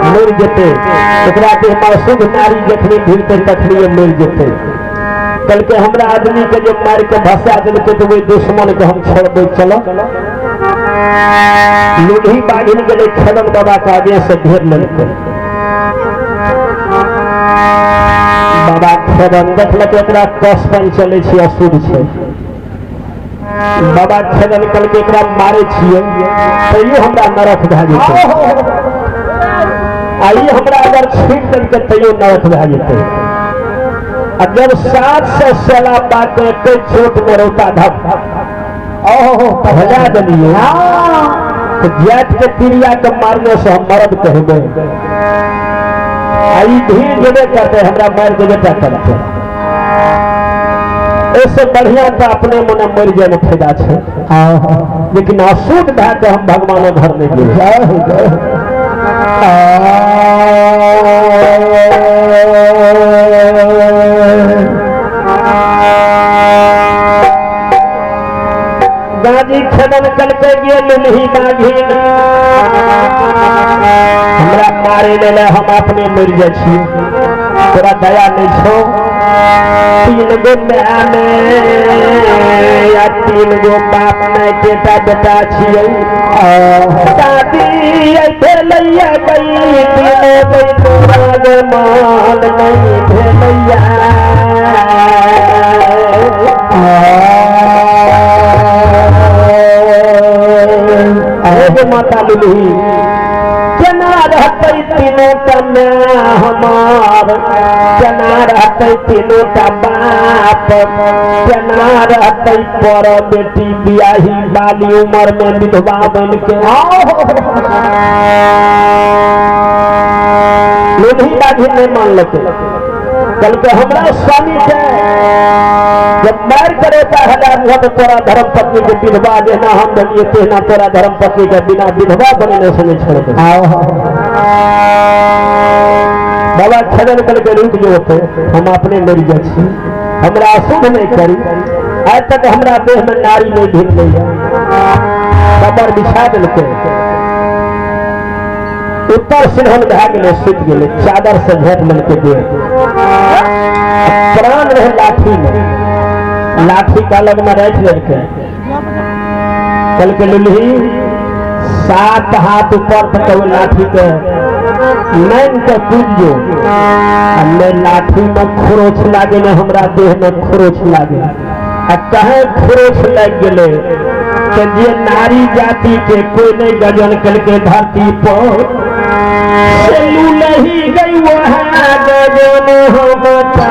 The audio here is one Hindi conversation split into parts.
मर जेते एकरा के मासूम नारी जखनी भिड़ते तखनी मर जेते। कल के हमरा आदमी के जो मार के भसा दिलके तो वही दुश्मन के हम छोड़ दे चलो। लूढ़ी बागिन गेले खेलन बाबा के आगे से घेर लेलके। बाबा खेलन देखलक एकरा कसपन चले छी अशुद्ध छै। बाबा खेलन कल के एकरा मारे छियै तैयो हमरा नरक भए जेतै। आई हमरा अगर छीट देलकै तैयो नरक भए जेतै। आ जब 700 सेला बात एक चोट में रोता धप भजा दिलिए तो जात के तिरिया के मारने से हम मरद कहबे। आई भीड़ देवे करते हमरा मार देवे करते। इससे बढ़िया तो अपने मने मर जाए में फायदा है। लेकिन अशुद्ध भए के हम भगवान घर में गए। गाजी खेदन कल के लुलही बाघिन हमरा मारे ले हम अपने मर जाए छी। तोरा दया नहीं छो। 3 गो मैंने या 3 गो बाप ने बेटा बेटा छियै। दादी भेलैया गई तीनों मान नहीं भेलैया। माता लुलही केना रहते तीनों टमे हमार। केना रहते तीनों का बाप। केना रहते पर बेटी बियाही बाली उम्र में विधवा बन के। लुलही बाघी नहीं मान लेते। कल के हमरा स्वामी के जब मार करे हुआ तो तोरा धर्म पत्नी के विधवा देना हम बनिए तेना तोरा धर्म पत्नी के बिना विधवा बनने से नहीं छोड़। बाबा खेदन कल के रुक जो थे हम अपने मर जाए। हमरा अशुद्ध नहीं करी। आज तक हमरा देह में नारी नहीं भिड़ गई। कबर बिछा दिलके उत्तर सिरहन भए गए सुत गए। चादर से झोंक मिलके दे प्राण रहे लाठी में। लाठी का अलग में रख लड़के कल के लुलही 7 हाथ ऊपर तक लाठी के नैन के पूजियो। हमें लाठी में खरोच लागे न हमरा देह में खरोच लागे। आ कहे खरोच लग गए तो जे नारी जाति के कोई नहीं गजन कल के धरती पर लुलही गई वहाँ गजन होता।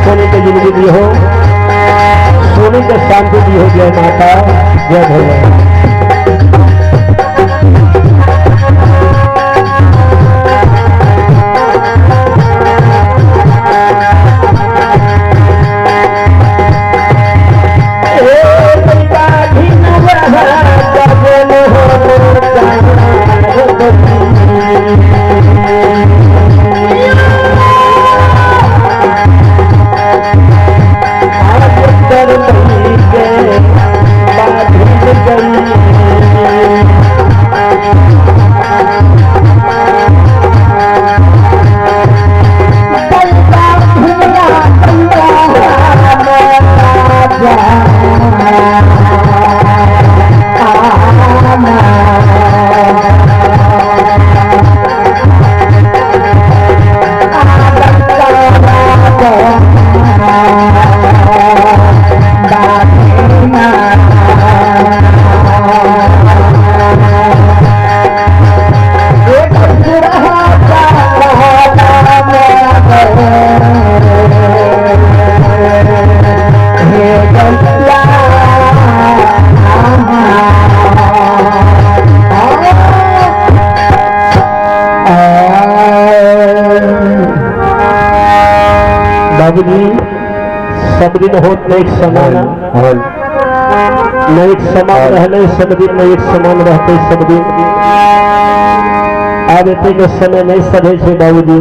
सोने की जिंदगी दी हो। सोने के शांति दी हो। जय माता जय भगवान। बाबूजी सब दिन होत नहीं समान नहीं समान रहने सब दिन नहीं समान रहते सब दिन अब एते के समय नहीं सधे छे बाबूजी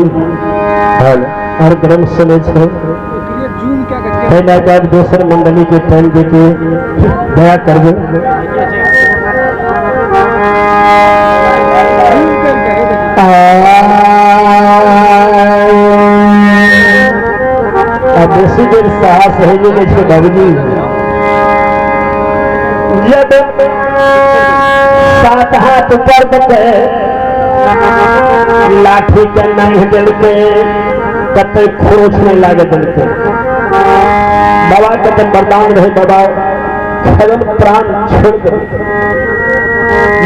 और ग्रम समय छे पहला बाद दोसर मंडली के टाइम देके दया करबे बेसी देर साहस है जो नहीं बाबूजी जब सात हाथ ऊपर के लाठी के नहीं दिल के कते खोच में लागे दिल के बाबा कते बरदान रहे बाबा खरन प्राण छोड़ दे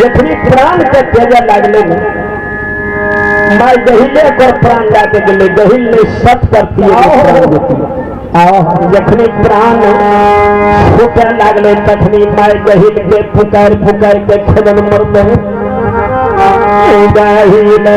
यखनी प्राण के तेजा लागले माय गहिले कर प्राण लाके गले गहिल ने सत करती है जखनी प्राण छूटे लागले तखनी माय गहिल के पुकार पुकार के खदन मर गए गहिल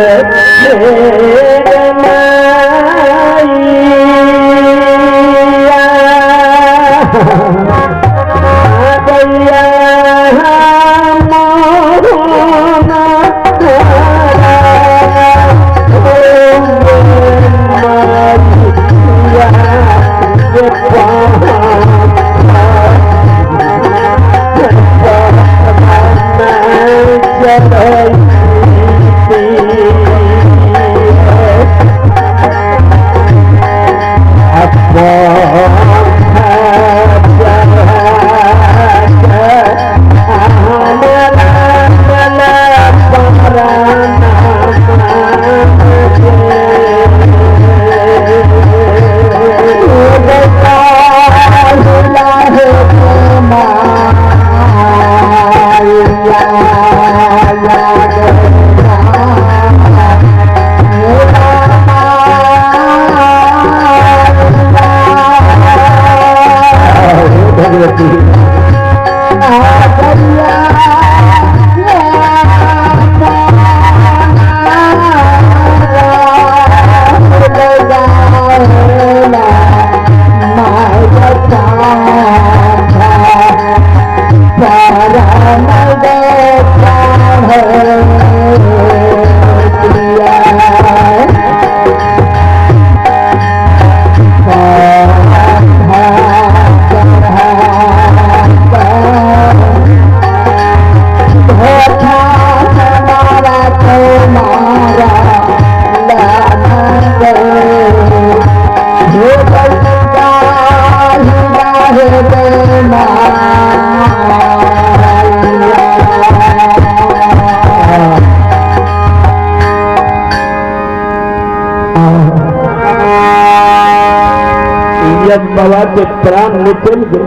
बाबा के प्राण निकल गए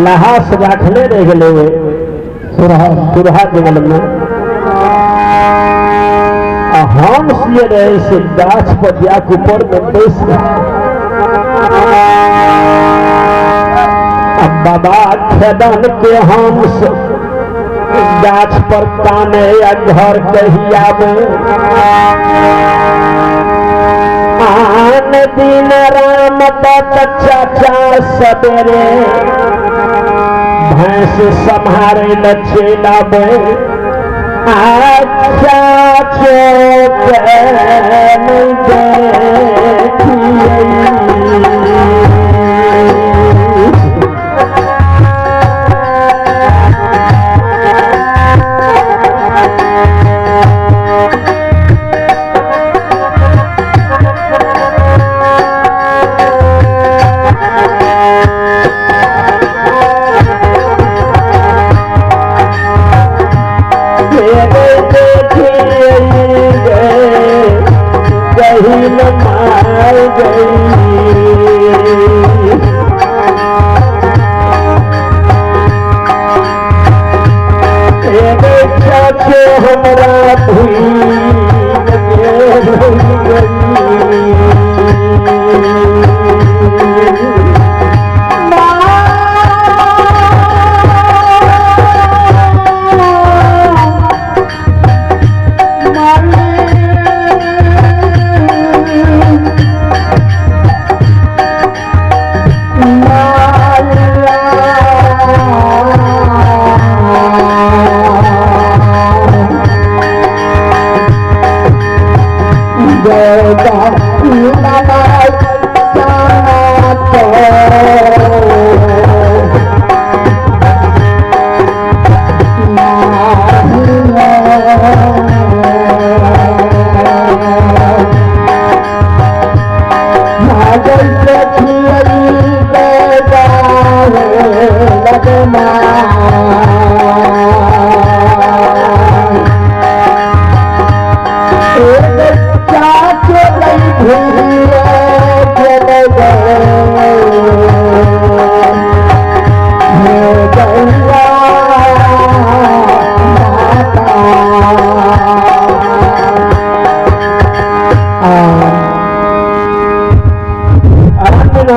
लहास राखले रह गए सुरहा जंगल में हम सिए रहे से गाछ पर जाके ऊपर में बैस बाबा खेदन के हम गाछ पर काने या घर कहिया आन दिन राम चाचा सवेरे भैंस संहारे न चेलाबे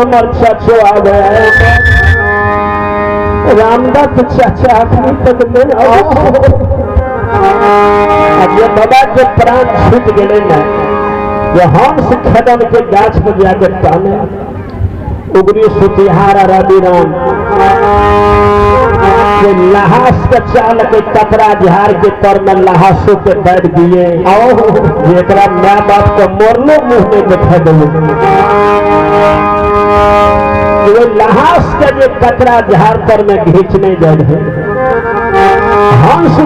हमार चाचो आ गए रामदत्त चाचा अखनी तक में अब ये बाबा के प्राण छूट गए ना जो हंस खदन के गाछ पर जाकर ताने उगरी सुतिहारा रवि राम के लहास के चाल के कपड़ा झाड़ के तर में लहासों के बैठ दिए जेकरा माँ बाप को मोरलो मुंह में बैठा दिए लहास के जो कचरा झाड़ पर में घींचने जा रहे हंस